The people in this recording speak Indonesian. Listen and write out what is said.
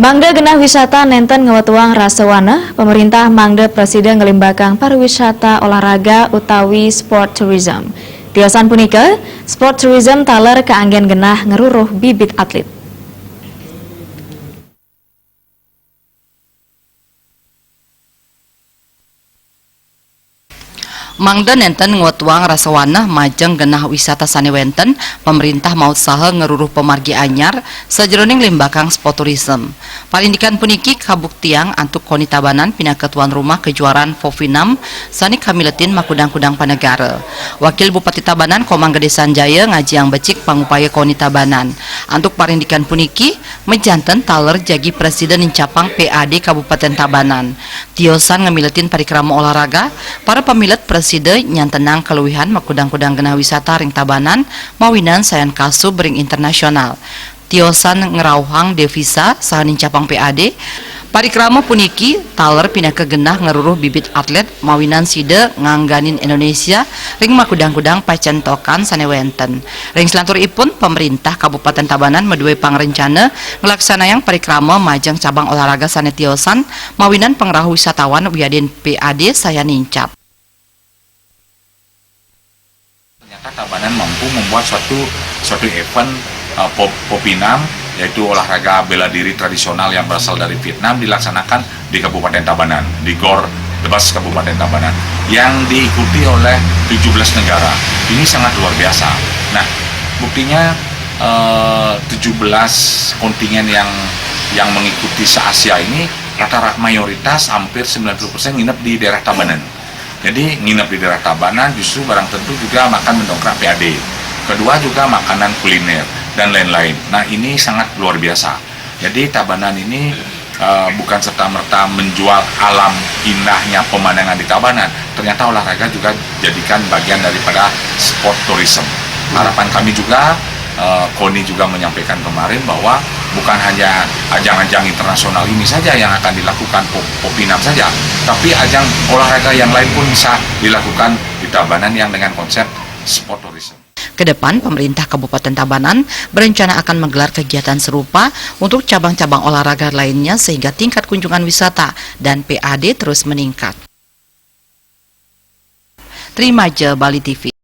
Mangda genah wisata nenten ngewatuang rasawana, pemerintah mangda presiden ngelimbakang pariwisata olahraga utawi sport tourism. Tiosan punika, sport tourism taler keanggen genah ngeruruh bibit atlet. Mangda nenten nguatuang rasawana majeng genah wisata sanewenten, pemerintah maut saha ngeruruh pemargi anyar sajroning limbakang sport tourism. Palindikan puniki kabuktiang antuk Koni Tabanan pinake tuan rumah kejuaraan Fofinam sani kamiletin makudang-kudang panegara. Wakil Bupati Tabanan Komang Gede Sanjaya ngajiang becik pangupaya Koni Tabanan. Antuk parindikan puniki mejanten taler jagi presiden incapang PAD Kabupaten Tabanan. Tiosan ngamiletin parikrama olahraga, para pamilet presiden nyantenang keluwihan makudang-kudang genah wisata ring Tabanan mawinan sayan kasu bering internasional. Tiosan ngerauhang devisa sahanin capang PAD parikrama puniki taler pindah genah ngeruruh bibit atlet mawinan side ngangganin Indonesia ring makudang-kudang pacentokan sanewenten. Ring selanturipun pemerintah Kabupaten Tabanan medue pangrencana ngelaksanayang parikrama majeng cabang olahraga sane tiosan mawinan pengrahu wisatawan wiadin PAD saya nincap. Tabanan mampu membuat suatu event Popinam, yaitu olahraga bela diri tradisional yang berasal dari Vietnam, dilaksanakan di Kabupaten Tabanan, di Gor Tebas Kabupaten Tabanan, yang diikuti oleh 17 negara. Ini sangat luar biasa. Nah, buktinya 17 kontingen yang mengikuti se-Asia ini rata-rata mayoritas hampir 90% nginep di daerah Tabanan. Jadi nginep di daerah Tabanan justru barang tentu juga makan mendongkrak PAD. Kedua juga makanan kuliner dan lain-lain. Nah, ini sangat luar biasa. Jadi Tabanan ini bukan serta-merta menjual alam indahnya pemandangan di Tabanan. Ternyata olahraga juga jadikan bagian daripada sport tourism. Harapan kami juga, Koni juga menyampaikan kemarin bahwa bukan hanya ajang-ajang internasional ini saja yang akan dilakukan Popinam saja, tapi ajang olahraga yang lain pun bisa dilakukan di Tabanan yang dengan konsep sport tourism. Kedepan, pemerintah Kabupaten Tabanan berencana akan menggelar kegiatan serupa untuk cabang-cabang olahraga lainnya sehingga tingkat kunjungan wisata dan PAD terus meningkat. Trimaja Bali TV.